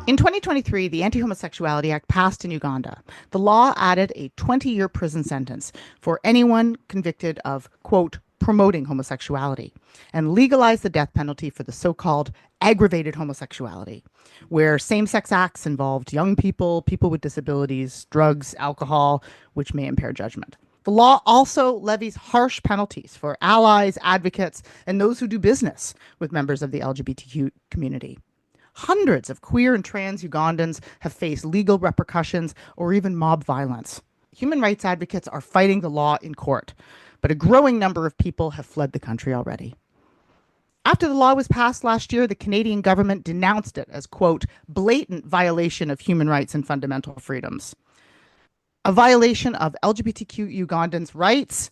In 2023, the Anti Homosexuality Act passed in Uganda. The law added a 20-year prison sentence for anyone convicted of, quote, promoting homosexuality, and legalized the death penalty for the so called aggravated homosexuality, where same sex acts involved young people, people with disabilities, drugs, alcohol, which may impair judgment. The law also levies harsh penalties for allies, advocates, and those who do business with members of the LGBTQ community. Hundreds of queer and trans Ugandans have faced legal repercussions or even mob violence. Human rights advocates are fighting the law in court, but a growing number of people have fled the country already. After the law was passed last year, the Canadian government denounced it as, quote, blatant violation of human rights and fundamental freedoms. A violation of LGBTQ Ugandans' rights,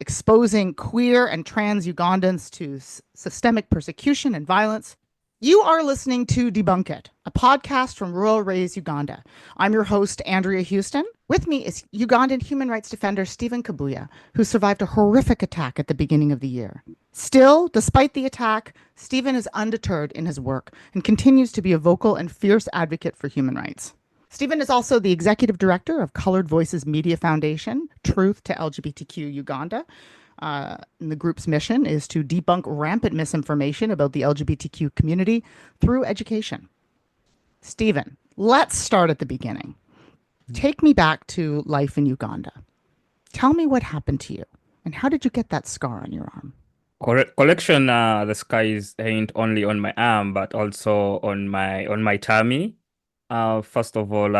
exposing queer and trans Ugandans to systemic persecution and violence. You are listening to Debunk It, a podcast from rural Raise Uganda. I'm your host, Andrea Houston. With me is Ugandan human rights defender Stephen Kabuye, who survived a horrific attack at the beginning of the year. Still, despite the attack, Stephen is undeterred in his work and continues to be a vocal and fierce advocate for human rights. Stephen is also the executive director of Colored Voices Media Foundation, Truth to LGBTQ Uganda. The group's mission is to debunk rampant misinformation about the LGBTQ community through education. Stephen, let's start at the beginning. Take me back to life in Uganda. Tell me what happened to you, and how did you get that scar on your arm? Collection, the skies ain't only on my arm, but also on my tummy. First of all,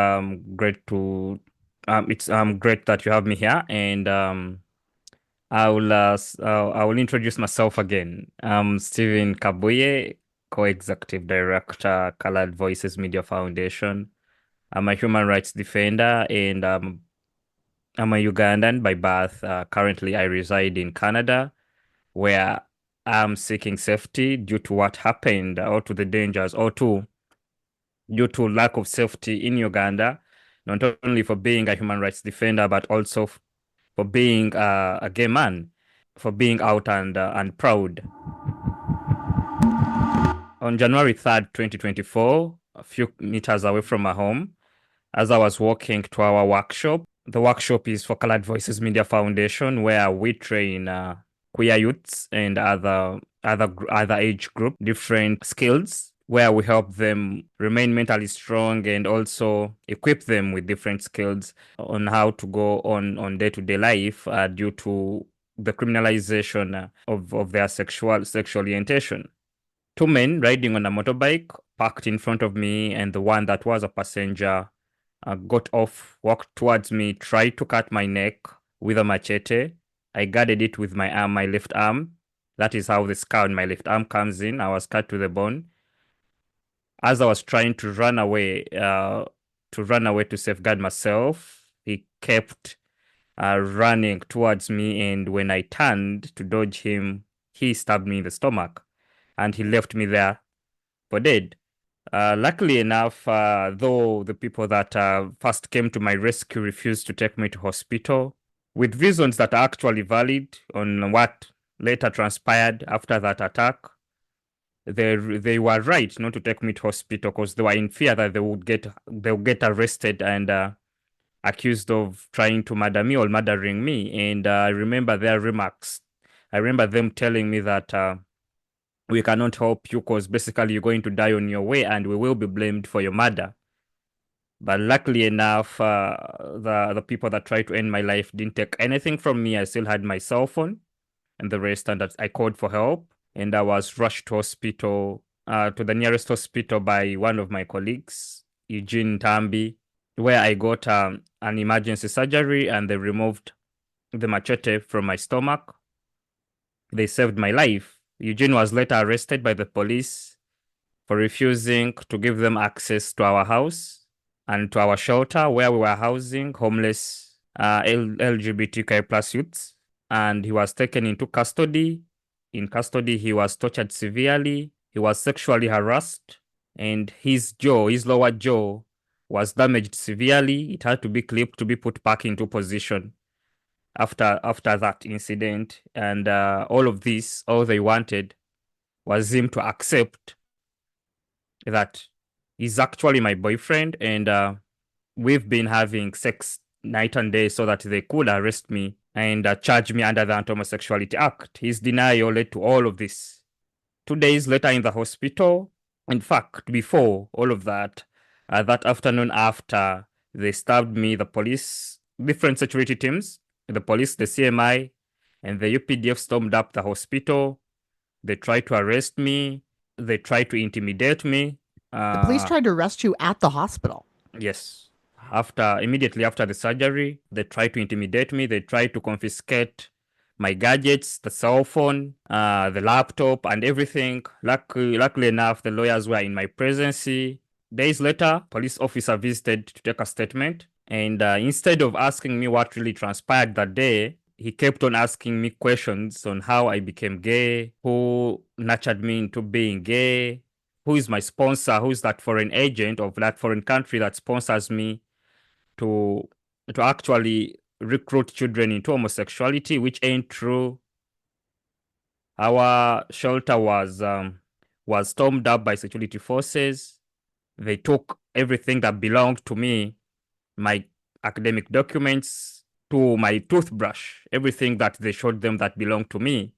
it's great that you have me here, and I will introduce myself again. I'm Stephen Kabuye, co-executive director, Colored Voices Media Foundation. I'm a human rights defender, and I'm a Ugandan by birth. Currently, I reside in Canada, where I'm seeking safety due to what happened, or to the dangers, or due to lack of safety in Uganda, not only for being a human rights defender, but also for being a gay man, for being out and proud. On January 3rd, 2024, a few meters away from my home, as I was walking to our workshop, the workshop is for Colored Voices Media Foundation, where we train queer youths and other age group different skills, where we help them remain mentally strong and also equip them with different skills on how to go on day-to-day life due to the criminalization of their sexual orientation. Two men riding on a motorbike parked in front of me, and the one that was a passenger got off, walked towards me, tried to cut my neck with a machete. I guarded it with my left arm. That is how the scar on my left arm comes in. I was cut to the bone. As I was trying to run away to safeguard myself, he kept running towards me, and when I turned to dodge him, he stabbed me in the stomach, and he left me there for dead. Luckily enough, though the people that first came to my rescue refused to take me to hospital, with reasons that are actually valid on what later transpired after that attack, they were right not to take me to hospital because they were in fear that they would get arrested and accused of trying to murder me or murdering me. And I remember their remarks. I remember them telling me that we cannot help you because basically you're going to die on your way and we will be blamed for your murder. But luckily enough, the people that tried to end my life didn't take anything from me. I still had my cell phone and the rest, and I called for help, and I was rushed to hospital, to the nearest hospital by one of my colleagues, Eugene Tambi, where I got an emergency surgery, and they removed the machete from my stomach. They saved my life. Eugene was later arrested by the police for refusing to give them access to our house and to our shelter where we were housing homeless LGBTQ plus youths. And he was taken into custody. In custody, he was tortured severely. He was sexually harassed, and his lower jaw, was damaged severely. It had to be clipped to be put back into position after that incident. And all of this, all they wanted was him to accept that He's actually my boyfriend, and we've been having sex night and day so that they could arrest me and charge me under the Anti-Homosexuality Act. His denial led to all of this. 2 days later in the hospital, in fact, before all of that, that afternoon after they stabbed me, the police, different security teams, the police, the CMI, and the UPDF stormed up the hospital. They tried to arrest me. They tried to intimidate me. The police tried to arrest you at the hospital. Yes. Immediately after the surgery, they tried to intimidate me. They tried to confiscate my gadgets, the cell phone, the laptop, and everything. Luckily enough, the lawyers were in my presence. Days later, police officer visited to take a statement. And instead of asking me what really transpired that day, he kept on asking me questions on how I became gay, who nurtured me into being gay, who is my sponsor, who is that foreign agent of that foreign country that sponsors me to actually recruit children into homosexuality, which ain't true. Our shelter was stormed up by security forces. They took everything that belonged to me, my academic documents, to my toothbrush, everything that they showed them that belonged to me.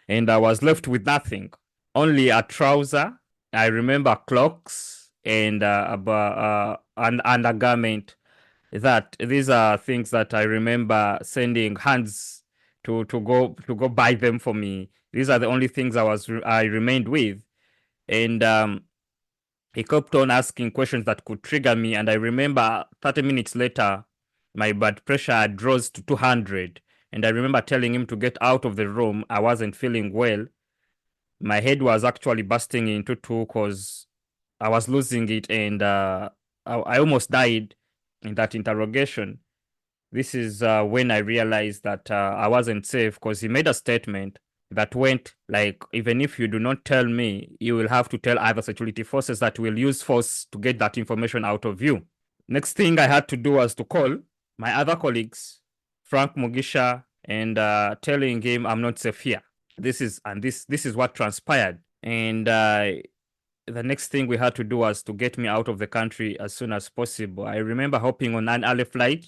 And I was left with nothing, only a trouser. I remember clocks and an undergarment. That these are things that I remember sending hands to go buy them for me. These are the only things I remained with, and he kept on asking questions that could trigger me. And I remember 30 minutes later, my blood pressure had rose to 200, and I remember telling him to get out of the room. I wasn't feeling well. My head was actually bursting into two because I was losing it, and I almost died in that interrogation. This is when I realized that I wasn't safe, because he made a statement that went like, even if you do not tell me, you will have to tell other security forces that will use force to get that information out of you. Next thing I had to do was to call my other colleagues, Frank Mugisha, and telling him I'm not safe here. This is what transpired. And the next thing we had to do was to get me out of the country as soon as possible. I remember hopping on an early flight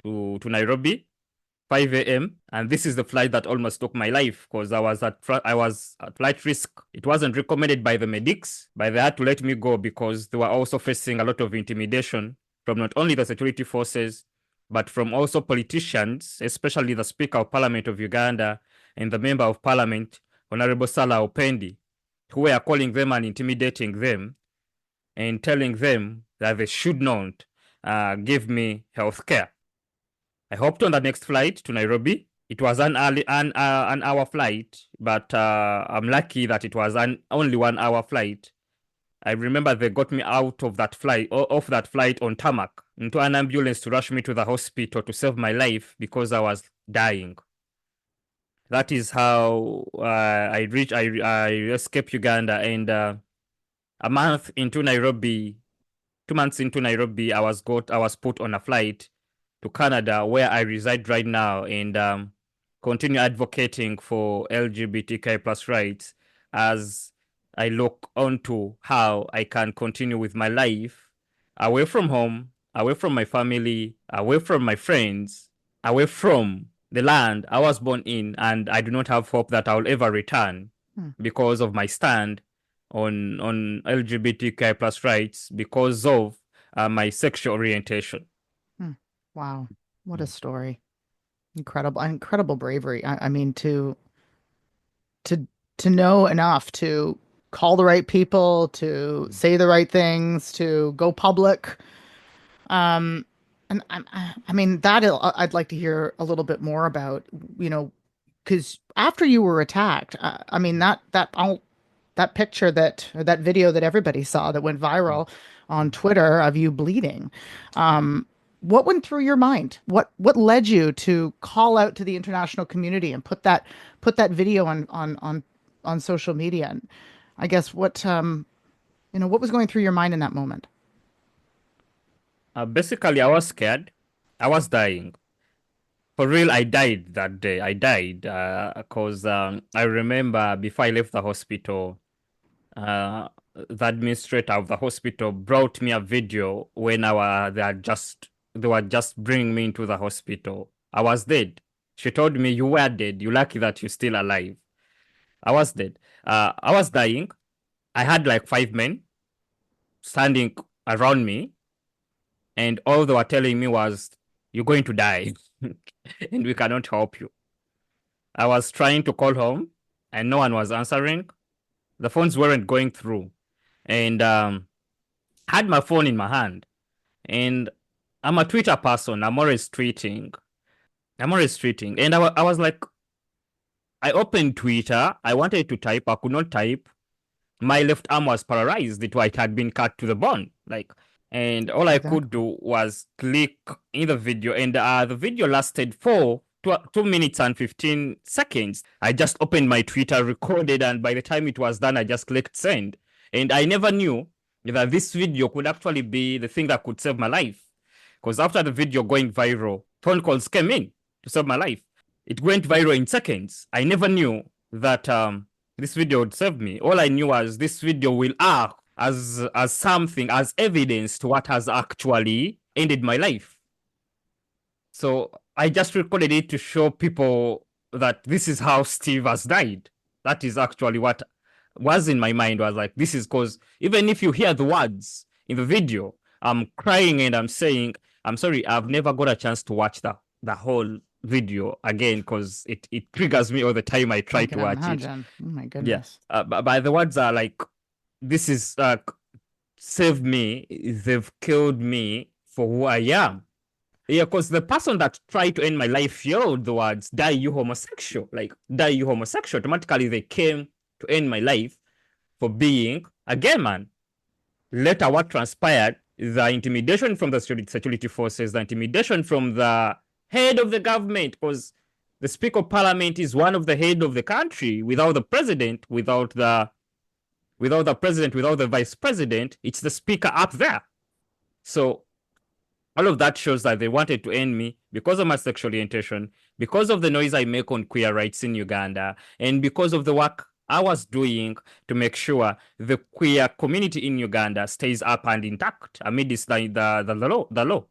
to Nairobi, 5 a.m. And this is the flight that almost took my life, because I was at flight risk. It wasn't recommended by the medics, but they had to let me go because they were also facing a lot of intimidation from not only the security forces, but from also politicians, especially the Speaker of Parliament of Uganda and the Member of Parliament, Honorable Salah Opendi, who were calling them and intimidating them and telling them that they should not give me health care. I hopped on the next flight to Nairobi. It was an hour flight, but I'm lucky that it was only 1 hour flight. I remember they got me out of that flight, off that flight on tarmac, into an ambulance to rush me to the hospital to save my life because I was dying. That is how I escaped Uganda, and a month into Nairobi, 2 months into Nairobi, I was put on a flight to Canada, where I reside right now, and continue advocating for LGBTQ plus rights as I look onto how I can continue with my life away from home, away from my family, away from my friends, away from the land I was born in, and I do not have hope that I'll ever return because of my stand on LGBTQ plus rights, because of my sexual orientation. Wow. What a story. Incredible bravery. I mean, to know enough to call the right people, to say the right things, to go public. And I mean, that I'd like to hear a little bit more about, because after you were attacked, I mean, that picture or that video that everybody saw that went viral on Twitter of you bleeding. What went through your mind? What led you to call out to the international community and put that video on social media? And I guess what was going through your mind in that moment? Basically, I was scared. I was dying. For real, I died that day. I died because I remember before I left the hospital, the administrator of the hospital brought me a video when they were just bringing me into the hospital. I was dead. She told me, you were dead. You're lucky that you're still alive. I was dead. I was dying. I had like 5 men standing around me, and all they were telling me was, you're going to die, and we cannot help you. I was trying to call home, and no one was answering. The phones weren't going through. And had my phone in my hand. And I'm a Twitter person. I'm always tweeting. And I was like, I opened Twitter. I wanted to type. I could not type. My left arm was paralyzed. It had been cut to the bone. And all I could do was click in the video. And the video lasted for 2 minutes and 15 seconds. I just opened my Twitter, recorded, and by the time it was done, I just clicked send. And I never knew that this video could actually be the thing that could save my life. Because after the video going viral, phone calls came in to save my life. It went viral in seconds. I never knew that this video would save me. All I knew was this video will act as something, as evidence to what has actually ended my life. So I just recorded it to show people that this is how Steve has died. That is actually what was in my mind, was like, this is because even if you hear the words in the video, I'm crying and I'm saying, I'm sorry, I've never got a chance to watch the whole video again because it triggers me all the time I try to watch it. Oh my goodness. Yeah. But the words are like, this is save me. They've killed me for who I am. Yeah, because the person that tried to end my life yelled the words, die you homosexual. Like, die you homosexual. Automatically they came to end my life for being a gay man. Later, what transpired, the intimidation from the security forces, the intimidation from the head of the government, because the Speaker of Parliament is one of the head of the country. Without the president, without the vice president, it's the speaker up there. So all of that shows that they wanted to end me because of my sexual orientation, because of the noise I make on queer rights in Uganda, and because of the work I was doing to make sure the queer community in Uganda stays up and intact amidst the law.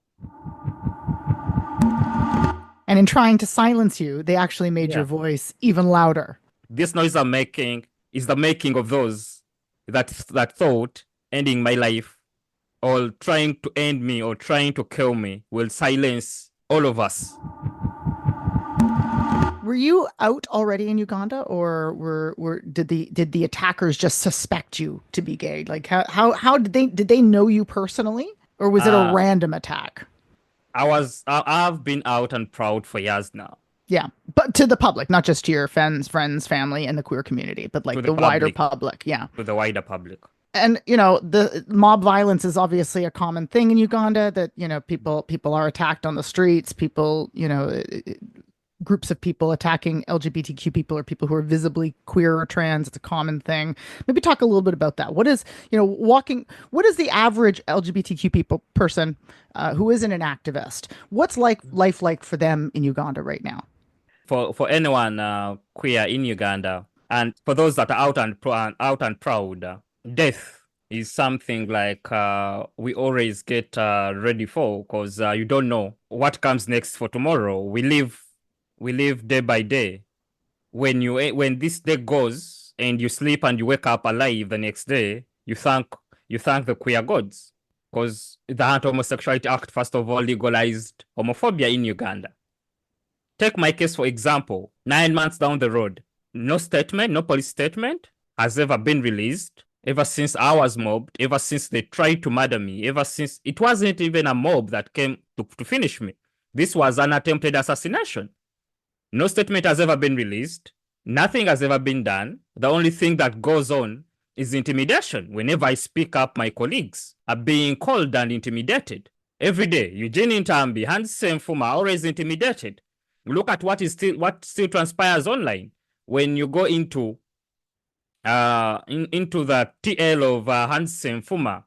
And in trying to silence you, they actually made your voice even louder. This noise I'm making is the making of those that thought ending my life or trying to end me or trying to kill me will silence all of us. Were you out already in Uganda, or did the attackers just suspect you to be gay? Like how did they know you personally, or was it a random attack? I've been out and proud for years now. Yeah, but to the public, not just to your friends, family, and the queer community, but like the wider public. Yeah, to the wider public. And the mob violence is obviously a common thing in Uganda. That people are attacked on the streets. People, groups of people attacking LGBTQ people or people who are visibly queer or trans. It's a common thing. Maybe talk a little bit about that. What is what is the average LGBTQ person who isn't an activist? What's life like for them in Uganda right now? For anyone queer in Uganda, and for those that are out and proud, death is something like we always get ready for, because you don't know what comes next for tomorrow. We live day by day. When this day goes and you sleep and you wake up alive the next day, you thank the queer gods, because the Anti-Homosexuality Act first of all legalized homophobia in Uganda. Take my case for example. 9 months down the road, no police statement has ever been released. Ever since I was mobbed, ever since they tried to murder me, ever since it wasn't even a mob that came to finish me. This was an attempted assassination. No statement has ever been released. Nothing has ever been done. The only thing that goes on is intimidation. Whenever I speak up, my colleagues are being called and intimidated. Every day, Eugene Ntambi, Hans Semfuma are always intimidated. Look at what still transpires online. When you go into the TL of Hans Semfuma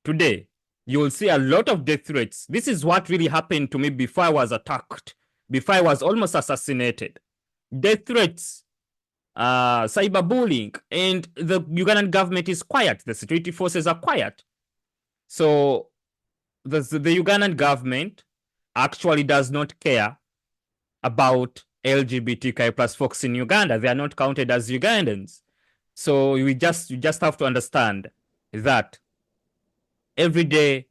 today, you will see a lot of death threats. This is what really happened to me before I was attacked, before I was almost assassinated. Death threats cyberbullying, and the Ugandan government is quiet. The security forces are quiet. So the Ugandan government actually does not care about LGBTQ plus folks in Uganda. They are not counted as Ugandans. So you just have to understand that every day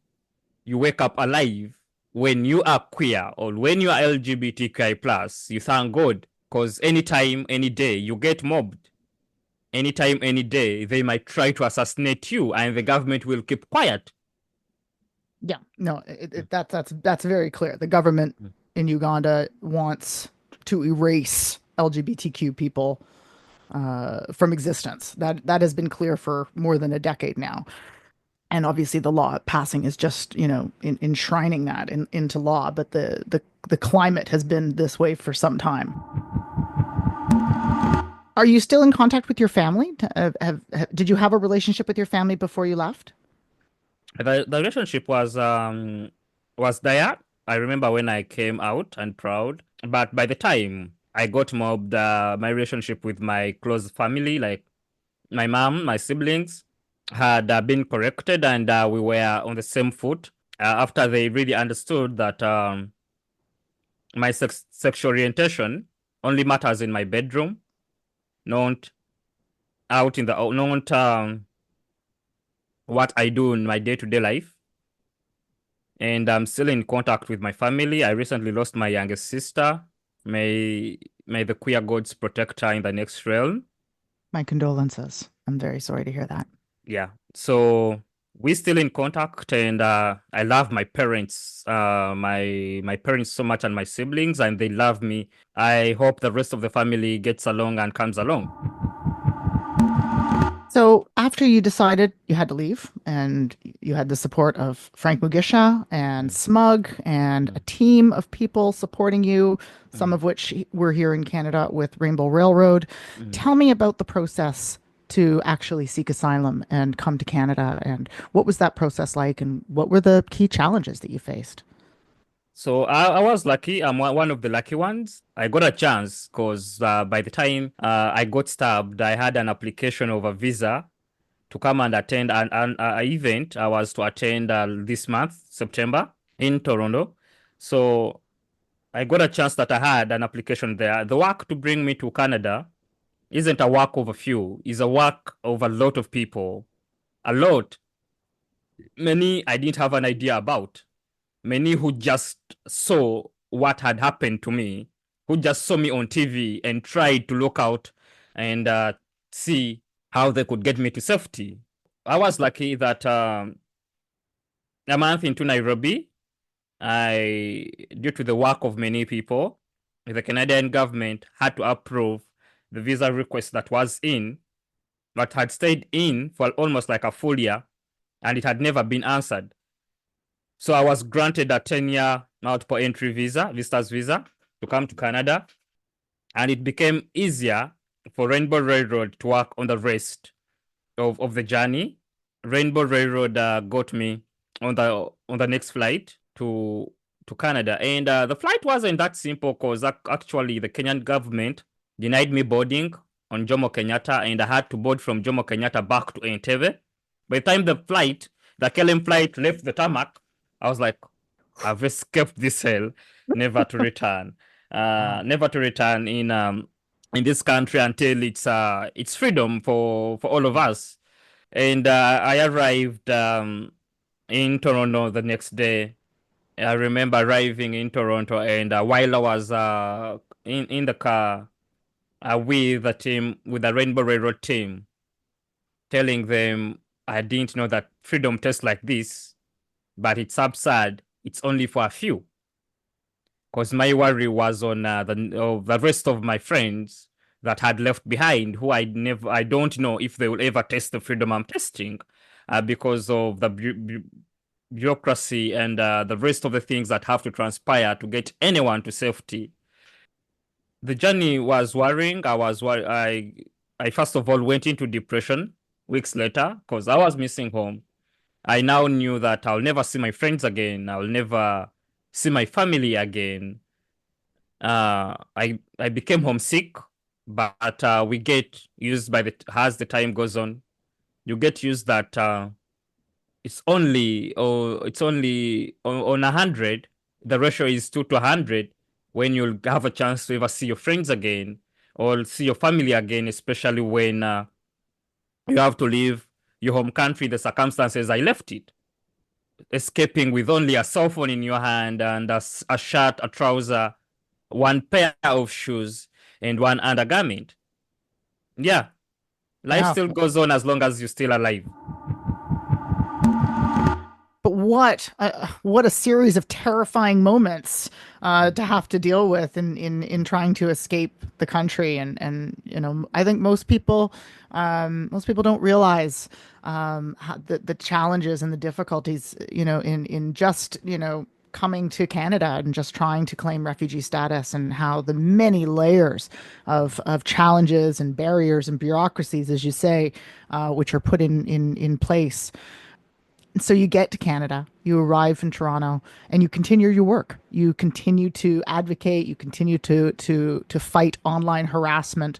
you wake up alive, when you are queer or when you are LGBTQI plus, you thank God, because anytime, any day you get mobbed. Anytime, any day they might try to assassinate you, and the government will keep quiet. Yeah, no, that's very clear. The government in Uganda wants to erase LGBTQ people from existence. That has been clear for more than a decade now. And obviously, the law passing is just enshrining that into law. But the climate has been this way for some time. Are you still in contact with your family? Did you have a relationship with your family before you left? The relationship was there. I remember when I came out and proud, but by the time I got mobbed, my relationship with my close family, like my mom, my siblings, had been corrected, and we were on the same foot after they really understood that my sexual orientation only matters in my bedroom, not out in the not what I do in my day-to-day life. And I'm still in contact with my family. I recently lost my youngest sister. May the queer gods protect her in the next realm. My condolences. I'm very sorry to hear that. Yeah. So we're still in contact, and I love my parents, my parents so much, and my siblings, and they love me. I hope the rest of the family gets along and comes along. So after you decided you had to leave, and you had the support of Frank Mugisha and Smug and a team of people supporting you, some of which were here in Canada with Rainbow Railroad, tell me about the process to actually seek asylum and come to Canada, and what was that process like, and what were the key challenges that you faced? So I was lucky. I'm one of the lucky ones. I got a chance because by the time I got stabbed, I had an application of a visa to come and attend an event I was to attend this month, September, in Toronto. So I got a chance that I had an application there. The work to bring me to Canada isn't a work of a few, it's a work of a lot of people. A lot. Many I didn't have an idea about. Many who just saw what had happened to me, who just saw me on TV and tried to look out and see how they could get me to safety. I was lucky that a month into Nairobi, due to the work of many people, the Canadian government had to approve the visa request that was in, but had stayed in for almost like a full year, and it had never been answered. So I was granted a 10-year multiple entry visa, visitor's visa, to come to Canada, and it became easier for Rainbow Railroad to work on the rest of the journey. Rainbow Railroad got me on the next flight to Canada, and the flight wasn't that simple because actually the Kenyan government denied me boarding on Jomo Kenyatta, and I had to board from Jomo Kenyatta back to Entebbe. By the time the KLM flight left the tarmac, I was like, I've escaped this hell, never to return. Never to return in this country until it's freedom for all of us. And I arrived in Toronto the next day. I remember arriving in Toronto, and while I was in the car with the Rainbow Railroad team, telling them I didn't know that freedom tastes like this, but it's absurd. It's only for a few. Because my worry was on the rest of my friends that had left behind, who I don't know if they will ever taste the freedom I'm tasting, because of the bureaucracy and the rest of the things that have to transpire to get anyone to safety. The journey was worrying. I first of all went into depression weeks later because I was missing home. I now knew that I'll never see my friends again. I'll never see my family again. I became homesick but we get used as the time goes on. You get used that it's only on 100. The ratio is 2 to 100 when you'll have a chance to ever see your friends again or see your family again, especially when you have to leave your home country, the circumstances I left it. Escaping with only a cell phone in your hand and a shirt, a trouser, one pair of shoes, and one undergarment. Yeah, life Yeah. still goes on as long as you're still alive. But what a series of terrifying moments to have to deal with in trying to escape the country. And I think most people don't realize the challenges and the difficulties, in just, coming to Canada and just trying to claim refugee status, and how the many layers of challenges and barriers and bureaucracies, as you say, which are put in place. So you get to Canada, you arrive in Toronto, and you continue your work. You continue to advocate. You continue to fight online harassment.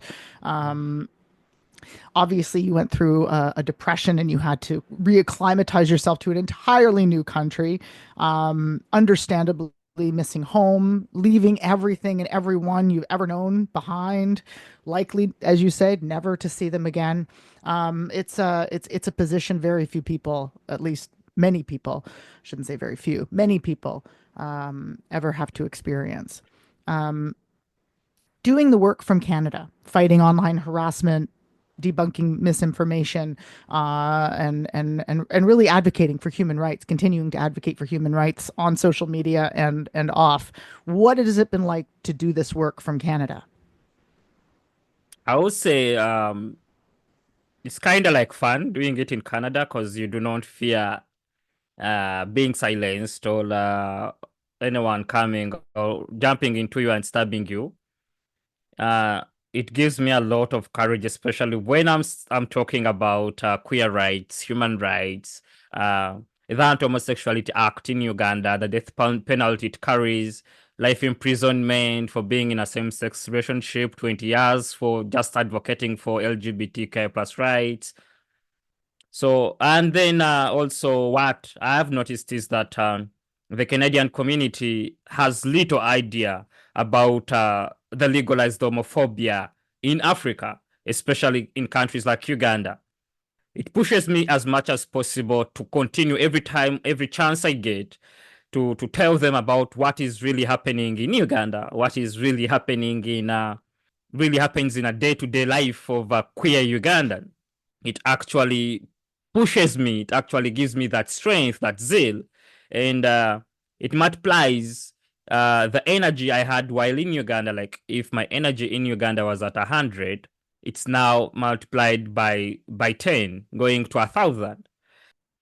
Obviously, you went through a depression, and you had to reacclimatize yourself to an entirely new country. Understandably, missing home, leaving everything and everyone you've ever known behind, likely, as you said, never to see them again. It's a position very few people, at least many people, shouldn't say very few, many people ever have to experience. Doing the work from Canada, fighting online harassment, debunking misinformation, and really advocating for human rights, continuing to advocate for human rights on social media and off. What has it been like to do this work from Canada? I would say it's kind of like fun doing it in Canada because you do not fear being silenced or anyone coming or jumping into you and stabbing you. Uh, it gives me a lot of courage, especially when I'm talking about queer rights, human rights, the Anti-Homosexuality Act in Uganda, the death penalty it carries, life imprisonment for being in a same-sex relationship, 20 years for just advocating for LGBTQ plus rights. So, and then also what I have noticed is that the Canadian community has little idea about the legalized homophobia in Africa, especially in countries like Uganda. It pushes me as much as possible to continue every time, every chance I get to tell them about what is really happening in Uganda, what is really happening really happens in a day-to-day life of a queer Ugandan. It actually pushes me, it actually gives me that strength, that zeal, and it multiplies the energy I had while in Uganda. Like if my energy in Uganda was at 100, it's now multiplied by 10, going to 1,000.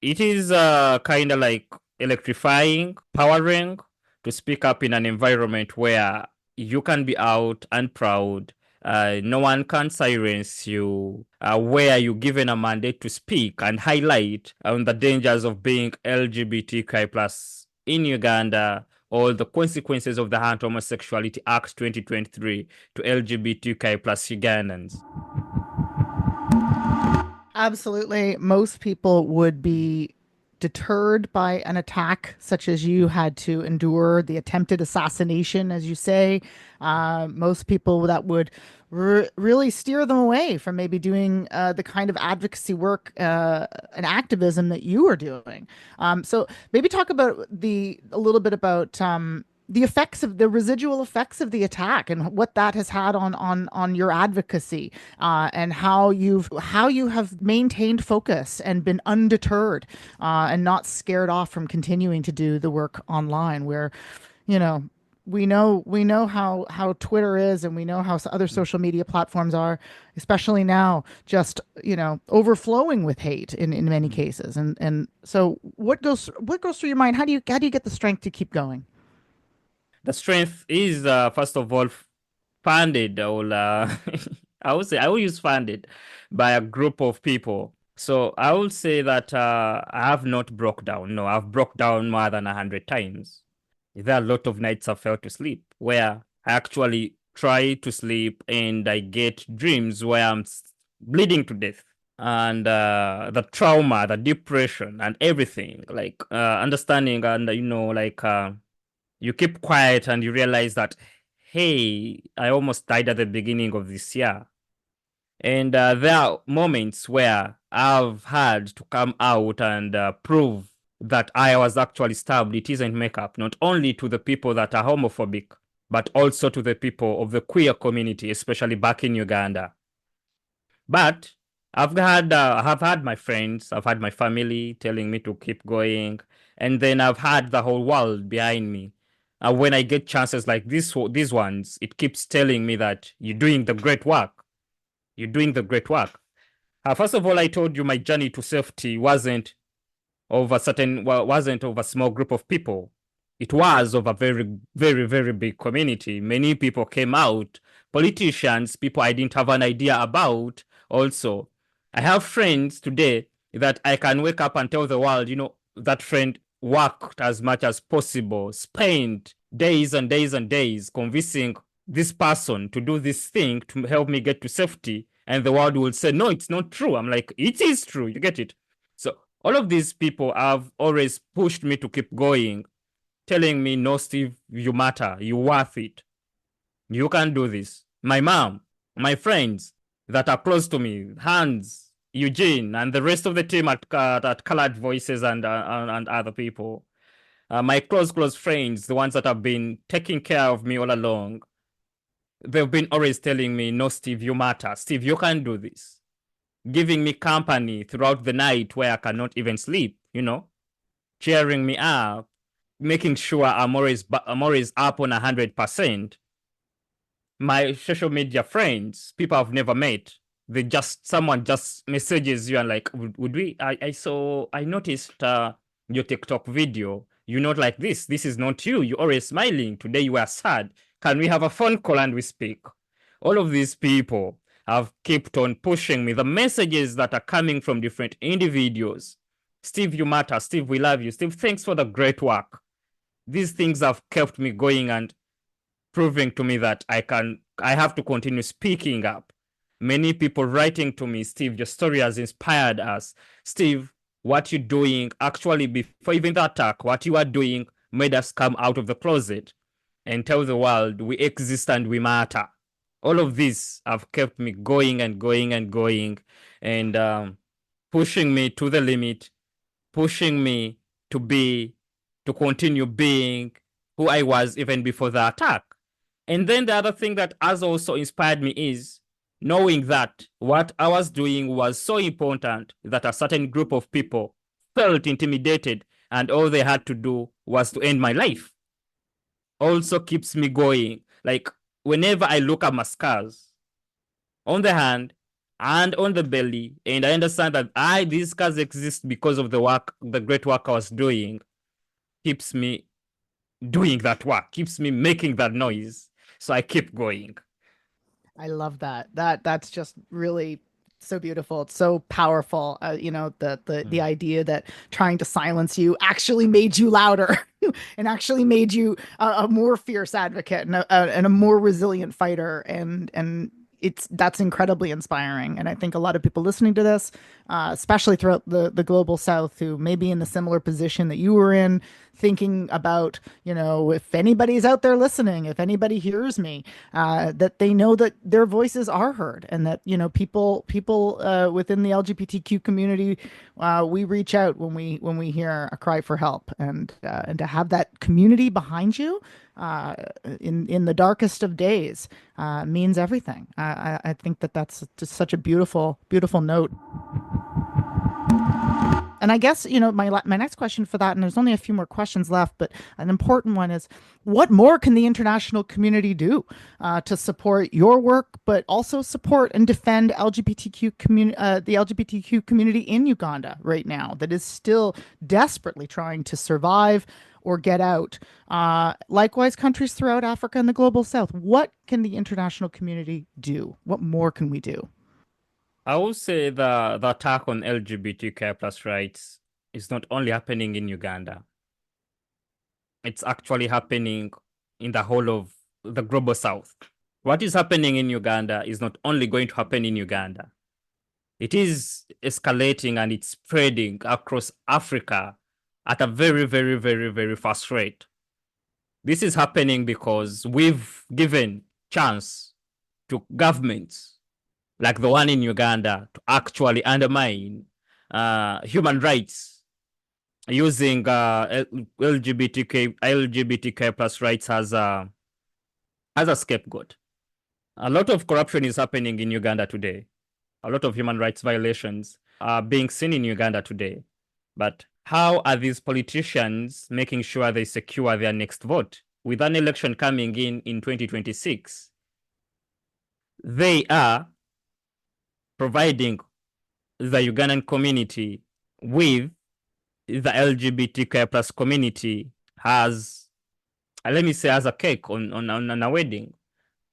It is kind of like electrifying, powering to speak up in an environment where you can be out and proud. No one can silence you, where you're given a mandate to speak and highlight on the dangers of being LGBTQI plus in Uganda, or the consequences of the Anti-Homosexuality Act 2023 to LGBTQI plus Ugandans. Absolutely. Most people would be deterred by an attack such as you had to endure, the attempted assassination, as you say. Most people that would really steer them away from maybe doing the kind of advocacy work and activism that you are doing. So maybe talk about a little bit about the effects of the residual effects of the attack and what that has had on your advocacy, and how you have maintained focus and been undeterred, and not scared off from continuing to do the work online, where you know we know how Twitter is, and we know how other social media platforms are, especially now, just overflowing with hate in many cases. And so what goes through your mind? How do you get the strength to keep going? The strength is first of all funded, or I would say I will use funded by a group of people. So I would say that I have not broke down. No, I've broke down more than 100 times. There are a lot of nights I fell to sleep where I actually try to sleep and I get dreams where I'm bleeding to death. And the trauma, the depression, and everything, like understanding, and you keep quiet and you realize that, hey, I almost died at the beginning of this year. And there are moments where I've had to come out and prove that I was actually stabbed. It isn't makeup, not only to the people that are homophobic, but also to the people of the queer community, especially back in Uganda. But I've had my friends, I've had my family telling me to keep going, and then I've had the whole world behind me. When I get chances like these ones, it keeps telling me that you're doing the great work. You're doing the great work. First of all, I told you my journey to safety wasn't wasn't of a small group of people. It was of a very, very, very big community. Many people came out, politicians, people I didn't have an idea about. Also, I have friends today that I can wake up and tell the world, that friend worked as much as possible, spent days and days and days convincing this person to do this thing to help me get to safety. And the world will say, no, it's not true. I'm like, it is true. You get it? So all of these people have always pushed me to keep going, telling me, no, Steve, you matter. You're worth it. You can do this. My mom, my friends that are close to me, Hans, Eugene, and the rest of the team at Colored Voices and other people. My close friends, the ones that have been taking care of me all along, they've been always telling me, no, Steve, you matter. Steve, you can do this. Giving me company throughout the night where I cannot even sleep, cheering me up, making sure I'm always up on 100%. My social media friends, people I've never met, someone just messages you and like, would we? I noticed your TikTok video. You're not like this. This is not you. You're always smiling. Today you are sad. Can we have a phone call and we speak? All of these people have kept on pushing me. The messages that are coming from different individuals. Steve, you matter. Steve, we love you. Steve, thanks for the great work. These things have kept me going and proving to me that I have to continue speaking up. Many people writing to me, Steve, your story has inspired us. Steve, what you're doing, actually, before even the attack, what you are doing made us come out of the closet and tell the world we exist and we matter. All of this have kept me going and going and going, and pushing me to the limit, pushing me to continue being who I was even before the attack. And then the other thing that has also inspired me is knowing that what I was doing was so important that a certain group of people felt intimidated and all they had to do was to end my life. Also keeps me going. Like whenever I look at my scars on the hand and on the belly, and I understand that these scars exist because of the great work I was doing, keeps me doing that work, keeps me making that noise. So I keep going. I love that. That's just really so beautiful. It's so powerful. The idea that trying to silence you actually made you louder and actually made you a more fierce advocate and a more resilient fighter. And that's incredibly inspiring. And I think a lot of people listening to this, especially throughout the global South, who may be in the similar position that you were in, thinking about, if anybody's out there listening, if anybody hears me, that they know that their voices are heard, and that people within the LGBTQ community, we reach out when we hear a cry for help, and to have that community behind you in the darkest of days means everything. I think that's just such a beautiful note. And I guess, my next question for that, and there's only a few more questions left, but an important one is, what more can the international community do to support your work, but also support and defend the LGBTQ community in Uganda right now that is still desperately trying to survive or get out? Likewise, countries throughout Africa and the global South. What can the international community do? What more can we do? I would say the attack on LGBTQ plus rights is not only happening in Uganda. It's actually happening in the whole of the global South. What is happening in Uganda is not only going to happen in Uganda. It is escalating and it's spreading across Africa at a very, very, very, very fast rate. This is happening because we've given chance to governments like the one in Uganda to actually undermine human rights using LGBTQ plus rights as a scapegoat. A lot of corruption is happening in Uganda today. A lot of human rights violations are being seen in Uganda today. But how are these politicians making sure they secure their next vote? With an election coming in 2026, they are providing the Ugandan community with the LGBTQ plus community as, let me say, as a cake on a wedding.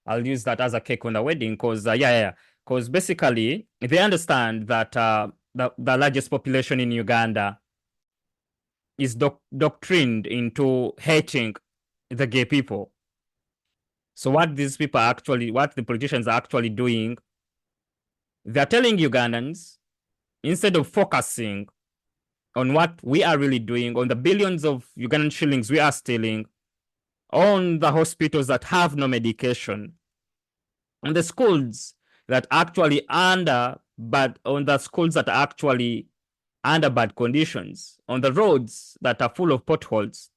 I'll use that as a cake on the wedding because, because basically they understand that the largest population in Uganda is doctrined into hating the gay people. So what these people actually, what the politicians are actually doing, they're telling Ugandans, instead of focusing on what we are really doing, on the billions of Ugandan shillings we are stealing, on the hospitals that have no medication, on the schools that actually on the schools that are actually under bad conditions, on the roads that are full of potholes,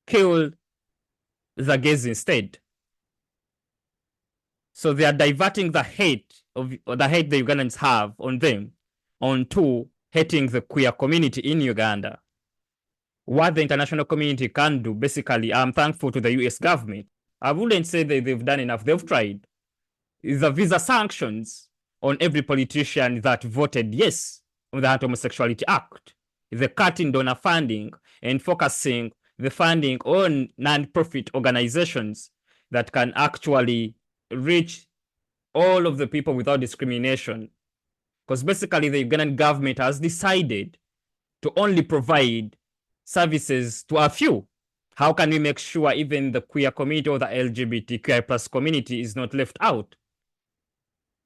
kill the gays instead. So they are diverting the hate the Ugandans have on them onto hating the queer community in Uganda. What the international community can do, basically, I'm thankful to the US government. I wouldn't say that they've done enough. They've tried. The visa sanctions on every politician that voted yes on the Anti-Homosexuality Act, the cutting donor funding and focusing the funding on non-profit organizations that can actually reach all of the people without discrimination. Because basically the Ugandan government has decided to only provide services to a few. How can we make sure even the queer community or the LGBTQI plus community is not left out?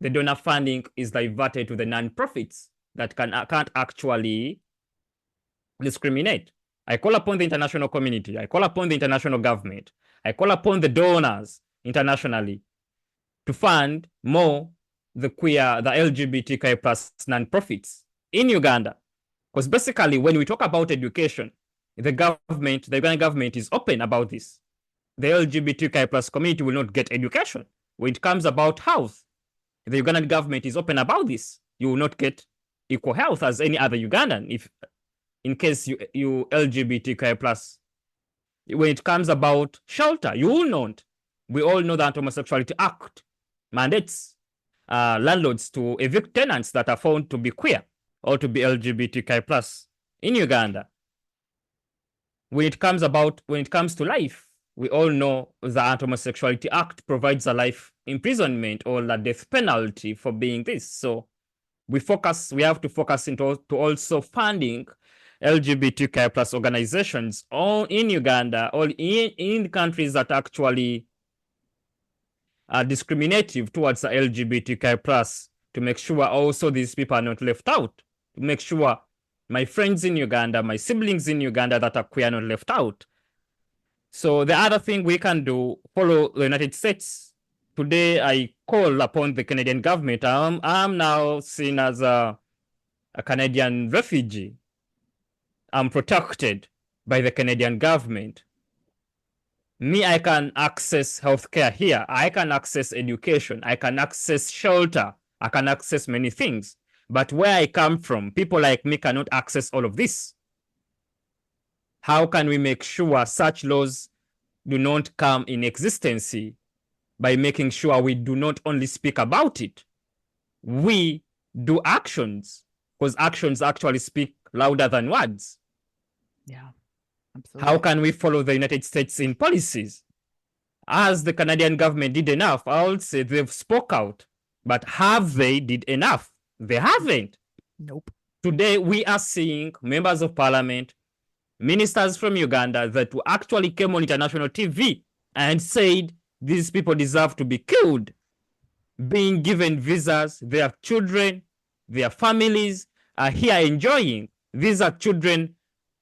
The donor funding is diverted to the non-profits that can't actually discriminate. I call upon the international community. I call upon the international government. I call upon the donors internationally to fund more the LGBTQI plus non-profits in Uganda. Because basically, when we talk about education, the Ugandan government is open about this. The LGBTQI plus community will not get education. When it comes about health, the Ugandan government is open about this. You will not get equal health as any other Ugandan if, in case you LGBTQI plus. When it comes about shelter, you will not. We all know that Homosexuality Act mandates landlords to evict tenants that are found to be queer or to be LGBTQI plus in Uganda. When it comes to life, we all know the Anti-Homosexuality Act provides a life imprisonment or a death penalty for being this. So we have to focus into also funding LGBTQI plus organizations all in Uganda or in countries that actually are discriminative towards the LGBTQI plus, to make sure also these people are not left out, to make sure my friends in Uganda, my siblings in Uganda that are queer are not left out. So the other thing we can do, follow the United States. Today, I call upon the Canadian government. I'm now seen as a Canadian refugee. I'm protected by the Canadian government. Me, I can access healthcare here. I can access education. I can access shelter. I can access many things. But where I come from, people like me cannot access all of this. How can we make sure such laws do not come in existence? By making sure we do not only speak about it, we do actions, because actions actually speak louder than words. Yeah, absolutely. How can we follow the United States in policies? As the Canadian government did enough, I would say they've spoke out, but have they did enough? They haven't. Nope. Today, we are seeing members of parliament, ministers from Uganda that actually came on international TV and said These people deserve to be killed, being given visas. Their children, their families are here enjoying. These are children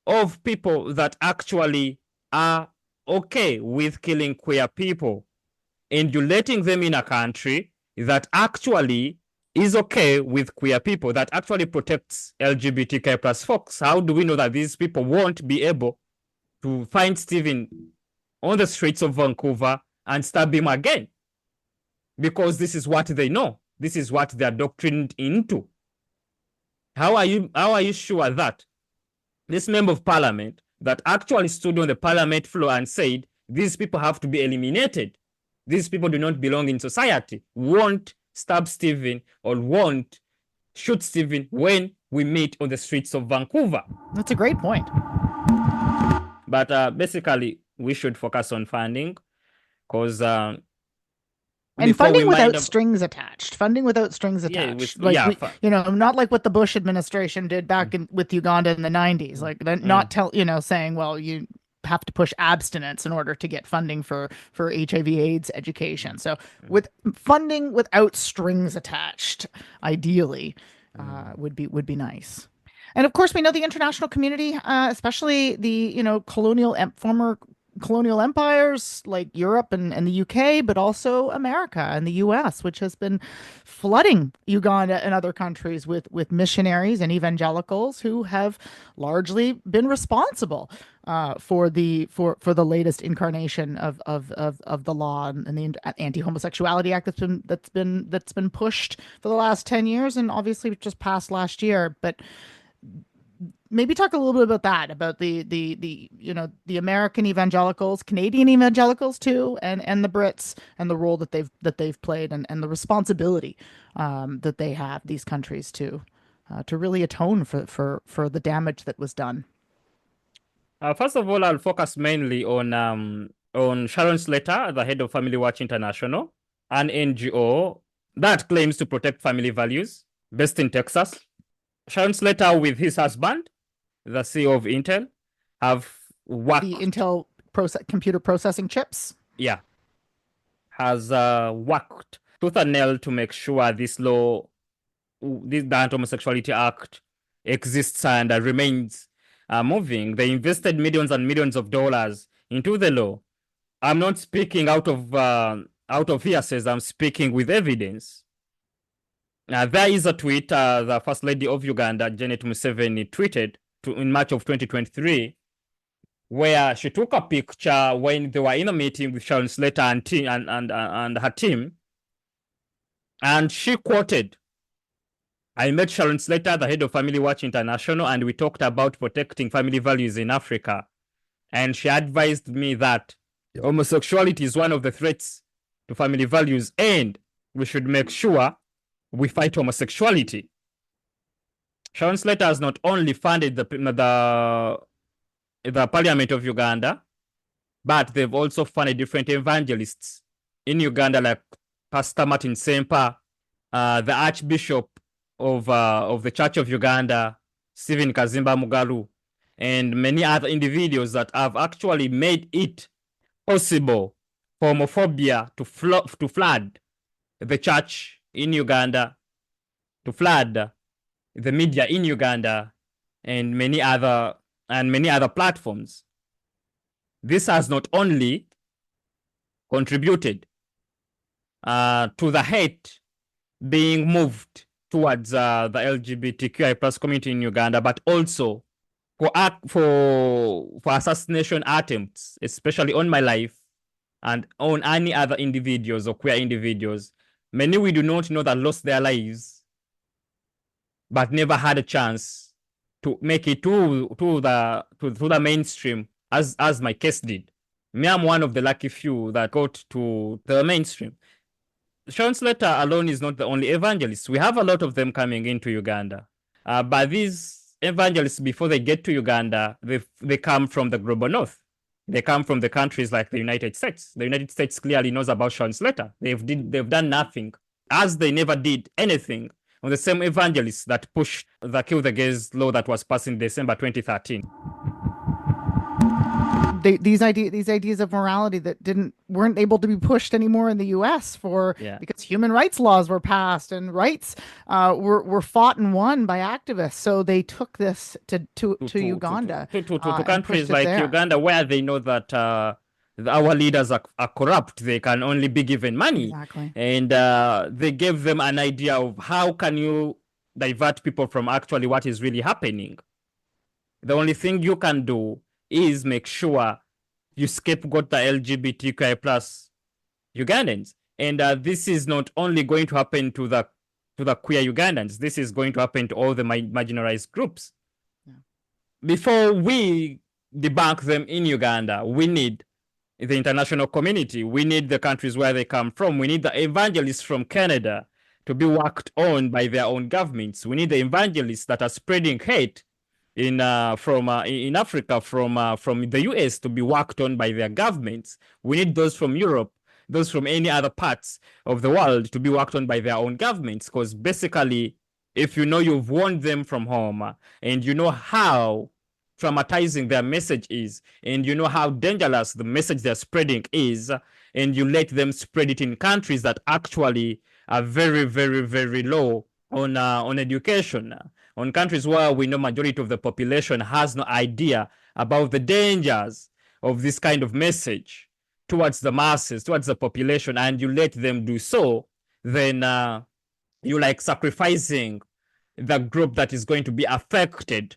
of people that actually are okay with killing queer people. And you're letting them in a country that actually is okay with queer people, that actually protects LGBTQ plus folks. How do we know that these people won't be able to find Stephen on the streets of Vancouver and stab him again? Because this is what they know. This is what they're doctrined into. How are you sure that this member of parliament that actually stood on the parliament floor and said these people have to be eliminated, these people do not belong in society, won't stab Stephen or won't shoot Stephen when we meet on the streets of Vancouver? That's a great point. But basically, we should focus on funding, because and funding without strings attached. Funding without strings attached. Not like what the Bush administration did back with Uganda in the 90s. Like not saying, well, you have to push abstinence in order to get funding for HIV/AIDS education. So with funding without strings attached, ideally, would be nice. And of course, we know the international community, especially the former colonial empires like Europe and the UK, but also America and the US, which has been flooding Uganda and other countries with missionaries and evangelicals who have largely been responsible for the latest incarnation of the law and the Anti-Homosexuality Act that's been pushed for the last 10 years and obviously just passed last year. But maybe talk a little bit about that, about the American evangelicals, Canadian evangelicals too, and the Brits, and the role that they've played, and the responsibility that they have, these countries, to really atone for the damage that was done. First of all, I'll focus mainly on Sharon Slater, the head of Family Watch International, an NGO that claims to protect family values, based in Texas. Sharon Slater, with his husband, the CEO of Intel, have worked... The Intel computer processing chips? Yeah. Has worked tooth and nail to make sure this law, the Anti-Homosexuality Act, exists and remains moving. They invested millions and millions of dollars into the law. I'm not speaking out of hearsays. I'm speaking with evidence. There is a tweet the First Lady of Uganda, Janet Museveni, tweeted in March of 2023, where she took a picture when they were in a meeting with Sharon Slater and her team, and she quoted, "I met Sharon Slater, the head of Family Watch International, and we talked about protecting family values in Africa. And she advised me that homosexuality is one of the threats to family values, and we should make sure we fight homosexuality." Sharon Slater has not only funded the Parliament of Uganda, but they've also funded different evangelists in Uganda, like Pastor Martin Sempa, the Archbishop of the Church of Uganda, Stephen Kazimba Mugalu, and many other individuals that have actually made it possible for homophobia to flood the church in Uganda, to flood the media in Uganda, and many other platforms. This has not only contributed to the hate being moved towards the LGBTQI plus community in Uganda, but also for assassination attempts, especially on my life and on any other individuals or queer individuals. Many we do not know that lost their lives, but never had a chance to make it to the mainstream, as my case did. Me, I'm one of the lucky few that got to the mainstream. Sharon Slater alone is not the only evangelist. We have a lot of them coming into Uganda. But these evangelists, before they get to Uganda, they come from the global north. They come from the countries like the United States. The United States clearly knows about Sharon Slater. They've done nothing, as they never did anything on the same evangelists that pushed the Kill the Gays law that was passed in December 2013. these ideas of morality that weren't able to be pushed anymore in the U.S. for Yeah. because human rights laws were passed and rights were fought and won by activists. So they took this to Uganda To and countries pushed it like there. Uganda, where they know that our leaders are corrupt, they can only be given money, Exactly. and they gave them an idea of how can you divert people from actually what is really happening. The only thing you can do is make sure you scapegoat the LGBTQI plus Ugandans, and this is not only going to happen to the queer Ugandans. This is going to happen to all the marginalized groups. Yeah. Before we debunk them in Uganda, we need the international community. We need the countries where they come from. We need the evangelists from Canada to be worked on by their own governments. We need the evangelists that are spreading hate in Africa from the US to be worked on by their governments. We need those from Europe, those from any other parts of the world to be worked on by their own governments. Because basically, if you know you've warned them from home and you know how traumatizing their message is, and you know how dangerous the message they're spreading is, and you let them spread it in countries that actually are very, very, very low on education, on countries where we know majority of the population has no idea about the dangers of this kind of message towards the masses, towards the population, and you let them do so, then you like sacrificing the group that is going to be affected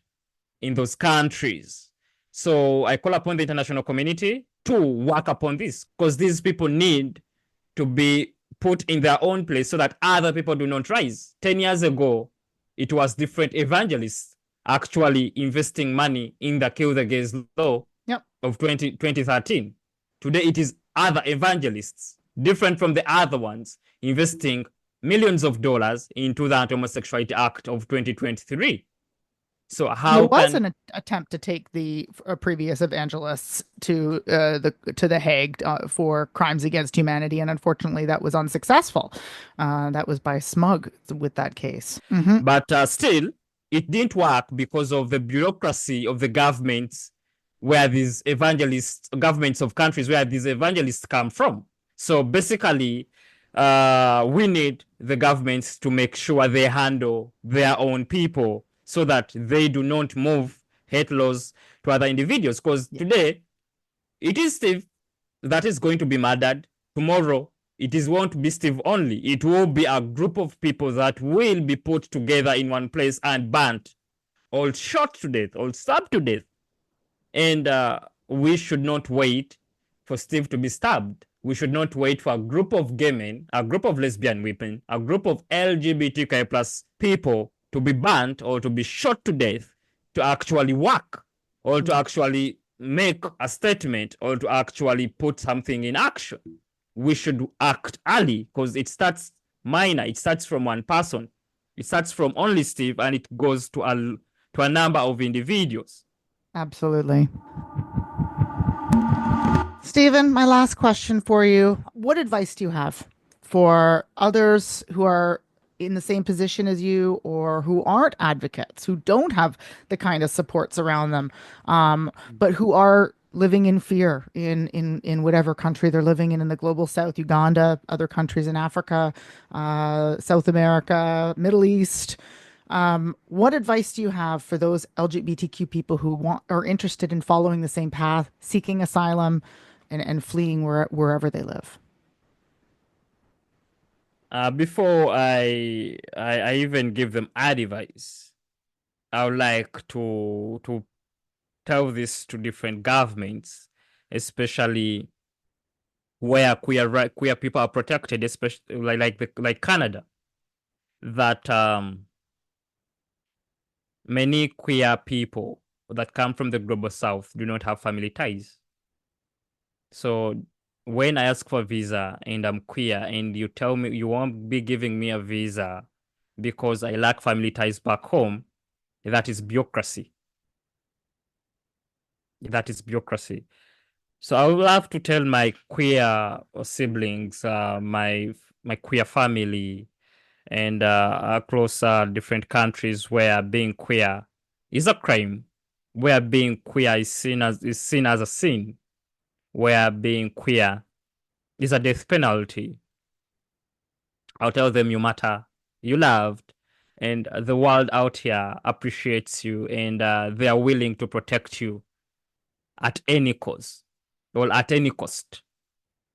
in those countries. So I call upon the international community to work upon this, because these people need to be put in their own place so that other people do not rise. 10 years ago, it was different evangelists actually investing money in the Kill the Gays law of 2013. Today, it is other evangelists, different from the other ones, investing millions of dollars into the Anti-Homosexuality Act of 2023. So There how was can an attempt to take the previous evangelists to the Hague for crimes against humanity, and unfortunately, that was unsuccessful. That was by Smug with that case. But still, it didn't work because of the bureaucracy of the governments where these evangelists, governments of countries where these evangelists come from. So basically, we need the governments to make sure they handle their own people so that they do not move hate laws to other individuals. Because today, it is Steve that is going to be murdered. Tomorrow, won't be Steve only. It will be a group of people that will be put together in one place and burnt, or shot to death, or stabbed to death. And we should not wait for Steve to be stabbed. We should not wait for a group of gay men, a group of lesbian women, a group of LGBTQ plus people to be burnt or to be shot to death to actually work or to actually make a statement or to actually put something in action. We should act early because it starts minor. It starts from one person. It starts from only Steve and it goes to a number of individuals. Absolutely. Stephen, my last question for you. What advice do you have for others who are in the same position as you or who aren't advocates, who don't have the kind of supports around them, but who are living in fear in whatever country they're living in the global south, Uganda, other countries in Africa, South America, Middle East? What advice do you have for those LGBTQ people who are interested in following the same path, seeking asylum, and fleeing wherever they live? Before I even give them advice, I would like to tell this to different governments, especially where queer people are protected, especially like Canada, that many queer people that come from the global south do not have family ties. So when I ask for a visa and I'm queer and you tell me you won't be giving me a visa because I lack family ties back home, that is bureaucracy. That is bureaucracy. So I will have to tell my queer siblings, my queer family, and across different countries where being queer is a crime, where being queer is seen as a sin. where being queer is a death penalty. I'll tell them you matter, you loved, and the world out here appreciates you, and they are willing to protect you at any cost or at any cost.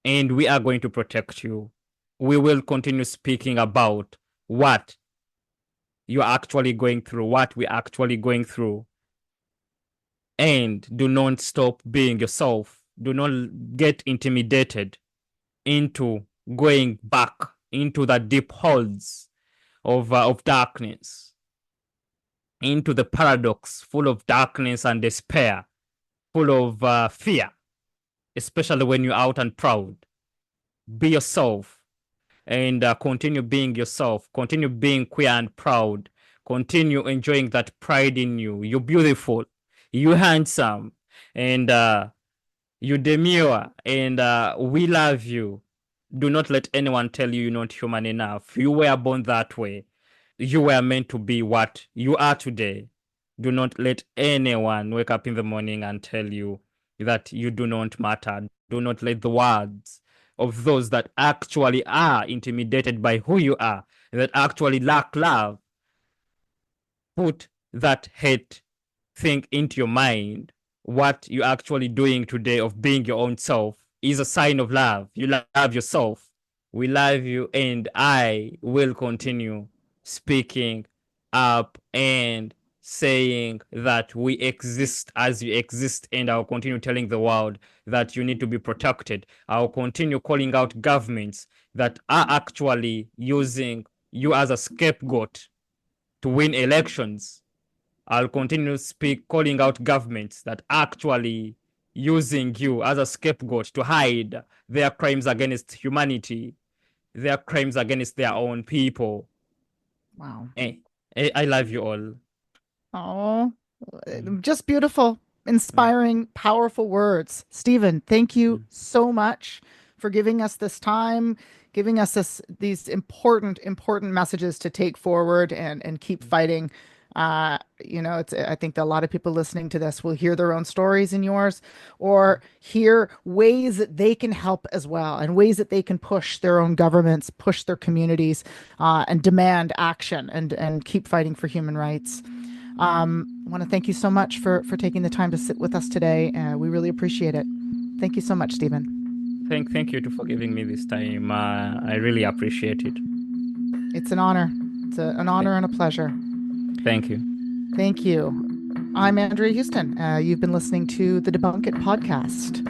And we are going to protect you. We will continue speaking about what you are actually going through, what we're actually going through. And do not stop being yourself. Do not get intimidated into going back into the deep holes of darkness, into the paradox full of darkness and despair, full of fear, especially when you're out and proud. Be yourself and continue being yourself. Continue being queer and proud. Continue enjoying that pride in you. You're beautiful. You're handsome. And you demure. And we love you. Do not let anyone tell you you're not human enough. You were born that way. You were meant to be what you are today. Do not let anyone wake up in the morning and tell you that you do not matter. Do not let the words of those that actually are intimidated by who you are, that actually lack love, put that hate thing into your mind. What you're actually doing today of being your own self is a sign of love. You love yourself. We love you, and I will continue speaking up and saying that we exist as you exist, and I'll continue telling the world that you need to be protected. I'll continue calling out governments that are actually using you as a scapegoat to win elections. I'll continue calling out governments that actually using you as a scapegoat to hide their crimes against humanity, their crimes against their own people. Wow. I love you all. Oh, just beautiful, inspiring, powerful words. Stephen, thank you so much for giving us this time, giving us these important messages to take forward and keep fighting. I think that a lot of people listening to this will hear their own stories in yours, or hear ways that they can help as well, and ways that they can push their own governments, push their communities, and demand action and keep fighting for human rights. I want to thank you so much for taking the time to sit with us today. We really appreciate it. Thank you so much, Stephen. Thank you for giving me this time. I really appreciate it. It's an honor. It's an honor and a pleasure. Thank you. Thank you. I'm Andrea Houston. You've been listening to the Debunque It podcast.